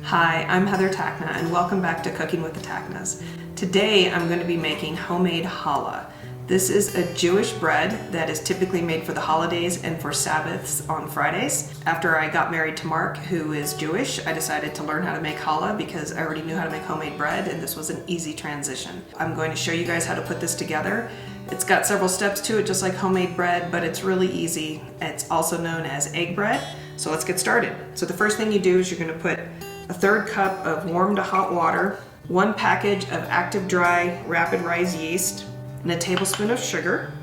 Hi, I'm Heather Tachna and welcome back to Cooking with the Tachnas. Today I'm going to be making homemade challah. This is a Jewish bread that is typically made for the holidays and for Sabbaths on Fridays. After I got married to Mark, who is Jewish, I decided to learn how to make challah because I already knew how to make homemade bread and this was an easy transition. I'm going to show you guys how to put this together. It's got several steps to it, just like homemade bread, but it's really easy. It's also known as egg bread. So let's get started. So the first thing you do is you're going to put a third cup of warm to hot water, 1 package of active dry rapid rise yeast, and a tablespoon of sugar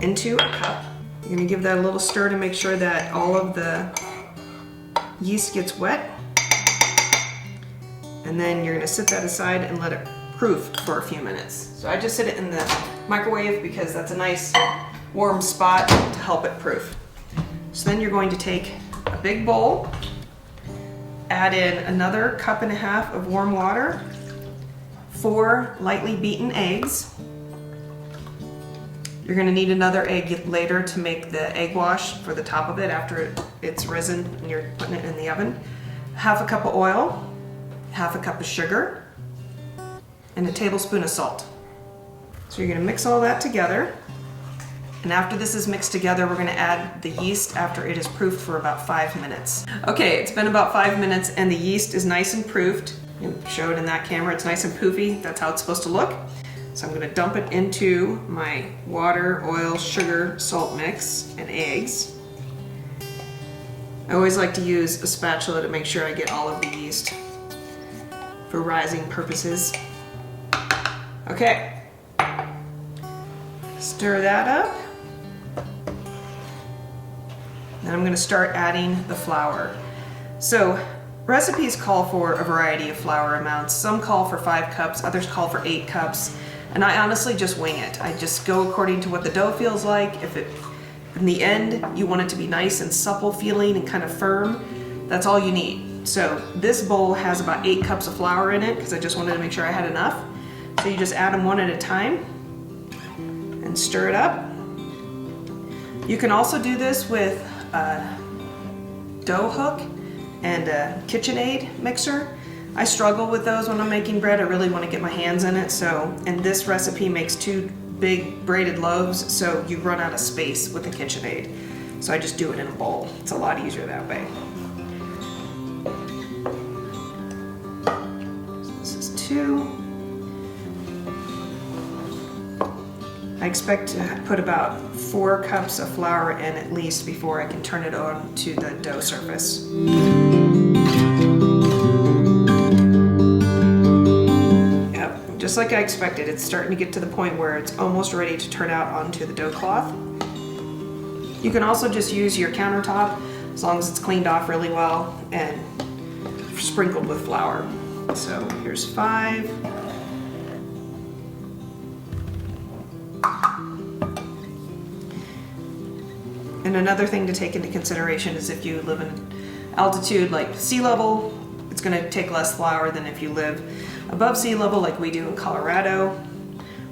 into a cup. You're going to give that a little stir to make sure that all of the yeast gets wet. And then you're going to set that aside and let it proof for a few minutes. So I just sit it in the microwave because that's a nice warm spot to help it proof. So then you're going to take a big bowl, add in another 1.5 cups of warm water, 4 lightly beaten eggs. You're going to need another egg later to make the egg wash for the top of it after it's risen and you're putting it in the oven. 1/2 cup of oil, 1/2 cup of sugar, and a tablespoon of salt. So you're going to mix all that together. And after this is mixed together, we're going to add the yeast after it is proofed for about 5 minutes. Okay, it's been about 5 minutes and the yeast is nice and proofed. You can show it in that camera, it's nice and poofy. That's how it's supposed to look. So I'm going to dump it into my water, oil, sugar, salt mix, and eggs. I always like to use a spatula to make sure I get all of the yeast for rising purposes. Okay, stir that up. Then I'm going to start adding the flour. So recipes call for a variety of flour amounts. Some call for 5 cups, others call for 8 cups, and I honestly just wing it. I just go according to what the dough feels like. If it, in the end, you want it to be nice and supple feeling and kind of firm, that's all you need. So this bowl has about 8 cups of flour in it because I just wanted to make sure I had enough. So you just add them one at a time and stir it up. You can also do this with a dough hook and a KitchenAid mixer. I struggle with those when I'm making bread. I really want to get my hands in it. And this recipe makes 2 big braided loaves, so you run out of space with the KitchenAid. So I just do it in a bowl. It's a lot easier that way. So this is 2. I expect to put about 4 cups of flour in at least before I can turn it on to the dough surface. Yep, just like I expected, it's starting to get to the point where it's almost ready to turn out onto the dough cloth. You can also just use your countertop as long as it's cleaned off really well and sprinkled with flour. So here's 5. And another thing to take into consideration is if you live in altitude like sea level, it's going to take less flour than if you live above sea level like we do in Colorado.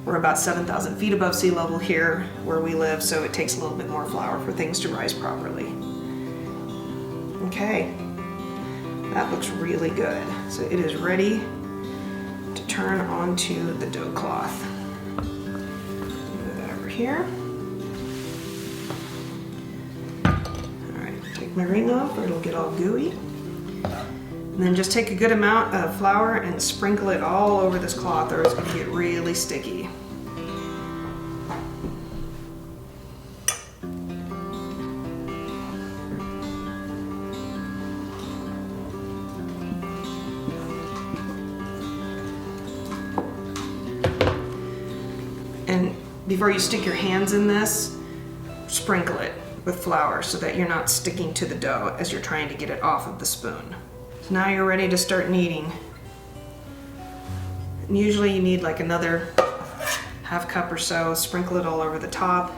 We're about 7,000 feet above sea level here where we live, so it takes a little bit more flour for things to rise properly. Okay, that looks really good. So it is ready to turn onto the dough cloth. Move that over here. My ring off or it'll get all gooey. And then just take a good amount of flour and sprinkle it all over this cloth or it's going to get really sticky. And before you stick your hands in this, sprinkle it with flour so that you're not sticking to the dough as you're trying to get it off of the spoon. So now you're ready to start kneading. And usually you need like another 1/2 cup or so, sprinkle it all over the top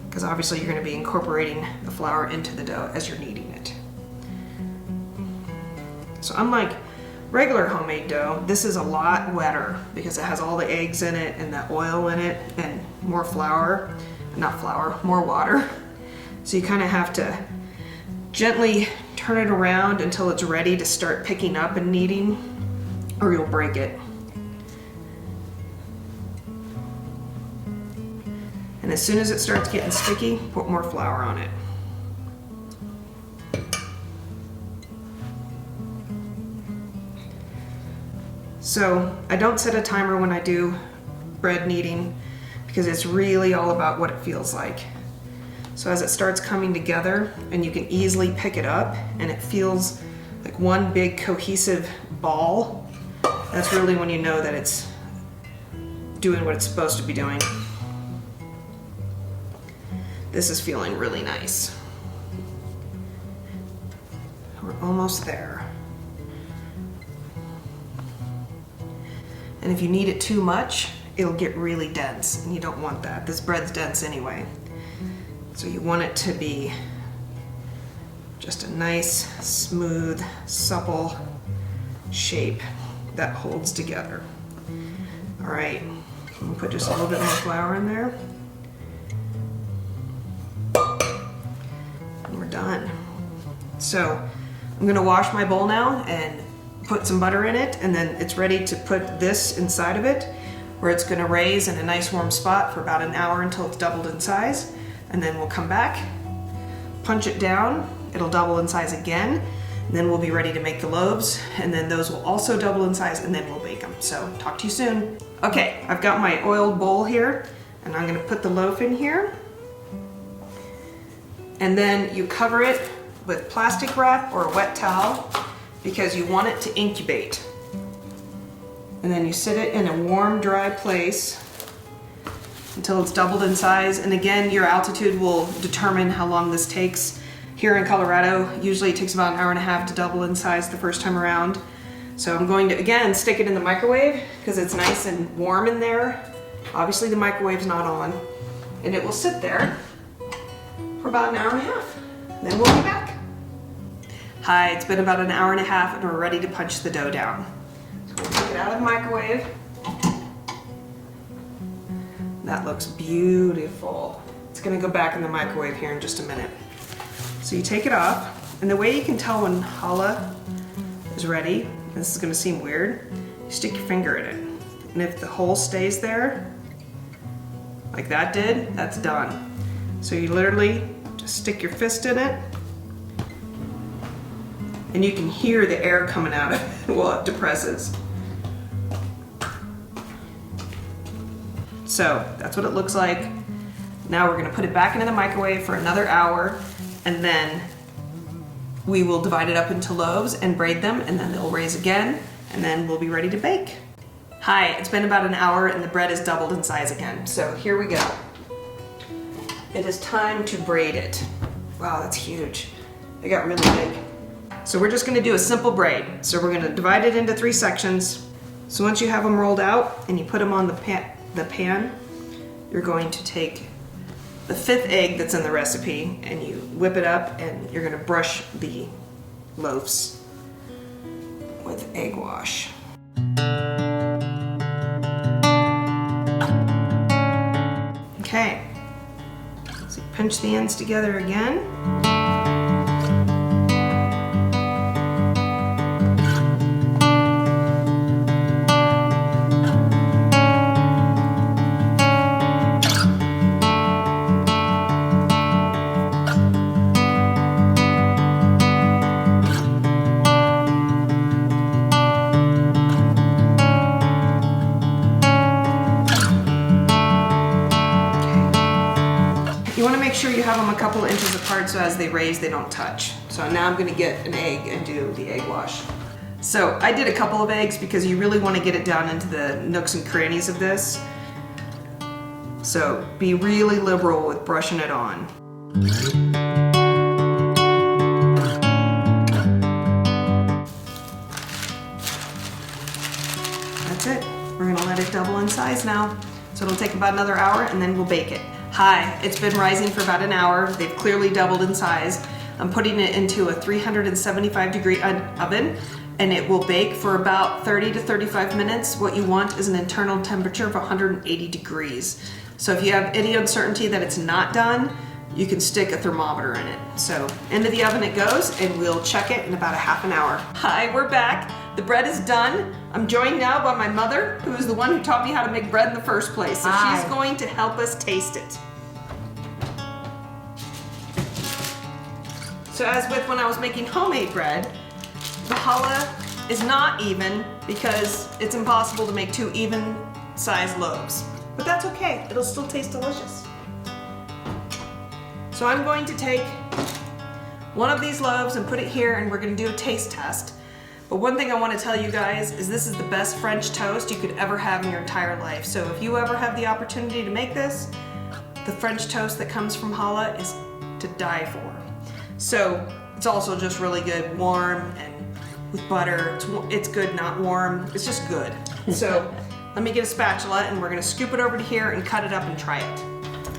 because obviously you're going to be incorporating the flour into the dough as you're kneading it. So unlike regular homemade dough, this is a lot wetter because it has all the eggs in it and the oil in it and more flour. Not flour, more water. So you kind of have to gently turn it around until it's ready to start picking up and kneading, or you'll break it. And as soon as it starts getting sticky, put more flour on it. So I don't set a timer when I do bread kneading because it's really all about what it feels like. So as it starts coming together and you can easily pick it up and it feels like one big cohesive ball, that's really when you know that it's doing what it's supposed to be doing. This is feeling really nice. We're almost there. And if you knead it too much, it'll get really dense, and you don't want that. This bread's dense anyway. So you want it to be just a nice, smooth, supple shape that holds together. All right, we'll put just a little bit more flour in there. And we're done. So I'm gonna wash my bowl now and put some butter in it, and then it's ready to put this inside of it, where it's gonna raise in a nice warm spot for about an hour until it's doubled in size. And then we'll come back, punch it down, it'll double in size again, and then we'll be ready to make the loaves, and then those will also double in size, and then we'll bake them. So talk to you soon. Okay, I've got my oiled bowl here, and I'm gonna put the loaf in here. And then you cover it with plastic wrap or a wet towel because you want it to incubate. And then you sit it in a warm, dry place until it's doubled in size. And again, your altitude will determine how long this takes. Here in Colorado, usually it takes about an hour and a half to double in size the first time around. So I'm going to, again, stick it in the microwave because it's nice and warm in there. Obviously the microwave's not on. And it will sit there for about an hour and a half. Then we'll be back. Hi, it's been about an hour and a half and we're ready to punch the dough down. So we'll take it out of the microwave. That looks beautiful. It's gonna go back in the microwave here in just a minute. So you take it off, and the way you can tell when challah is ready, this is gonna seem weird, you stick your finger in it. And if the hole stays there, like that did, that's done. So you literally just stick your fist in it, and you can hear the air coming out of it while it depresses. So that's what it looks like. Now we're gonna put it back into the microwave for another hour, and then we will divide it up into loaves and braid them, and then they'll raise again, and then we'll be ready to bake. Hi, it's been about an hour and the bread is doubled in size again. So here we go. It is time to braid it. Wow, that's huge. They got really big. So we're just gonna do a simple braid. So we're gonna divide it into 3 sections. So once you have them rolled out and you put them on the pan, you're going to take the 5th egg that's in the recipe and you whip it up, and you're gonna brush the loaves with egg wash. Okay, so pinch the ends together again. You want to make sure you have them a couple inches apart so as they raise, they don't touch. So now I'm going to get an egg and do the egg wash. So I did a couple of eggs because you really want to get it down into the nooks and crannies of this. So be really liberal with brushing it on. That's it. We're going to let it double in size now. So it'll take about another hour and then we'll bake it. Hi, it's been rising for about an hour. They've clearly doubled in size. I'm putting it into a 375-degree oven, and it will bake for about 30 to 35 minutes. What you want is an internal temperature of 180 degrees. So if you have any uncertainty that it's not done, you can stick a thermometer in it. So into the oven it goes, and we'll check it in about a half an hour. Hi, we're back. The bread is done. I'm joined now by my mother, who is the one who taught me how to make bread in the first place. So Hi. she's going to help us taste it. So as with when I was making homemade bread, the challah is not even because it's impossible to make 2 even sized loaves. But that's okay, it'll still taste delicious. So I'm going to take one of these loaves and put it here, and we're gonna do a taste test. But one thing I wanna tell you guys is this is the best French toast you could ever have in your entire life. So if you ever have the opportunity to make this, the French toast that comes from challah is to die for. So it's also just really good warm and with butter. It's good, not warm. It's just good. So let me get a spatula, and we're gonna scoop it over to here and cut it up and try it.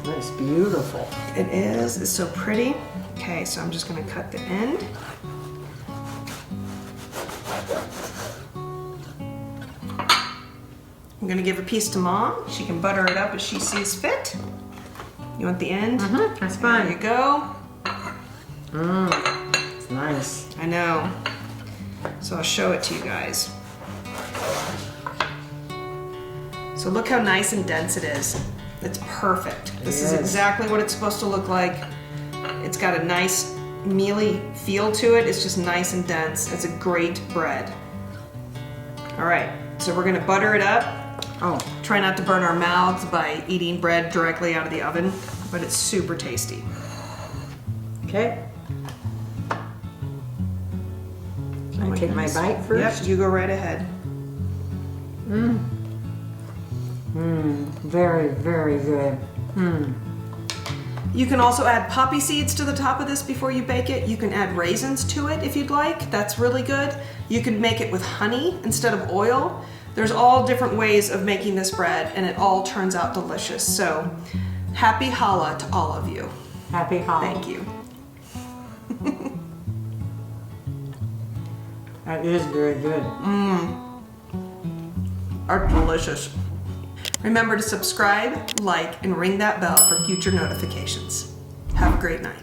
That's beautiful. It is. It's so pretty. Okay, so I'm just gonna cut the end. I'm gonna give a piece to Mom. She can butter it up as she sees fit. You want the end? That's fine. There you go. It's nice. I know. So I'll show it to you guys. So look how nice and dense it is. It's perfect. This is exactly what it's supposed to look like. It's got a nice mealy feel to it. It's just nice and dense. It's a great bread. All right, so we're gonna butter it up. Oh, Try not to burn our mouths by eating bread directly out of the oven, but it's super tasty. okay. Can I take my bite first? Yep, you go right ahead. Very, very good. You can also add poppy seeds to the top of this before you bake it. You can add raisins to it if you'd like. That's really good. You can make it with honey instead of oil. There's all different ways of making this bread, and it all turns out delicious. So happy challah to all of you. Happy holiday. Thank you. That is very good. Are delicious. Remember to subscribe, like, and ring that bell for future notifications. Have a great night.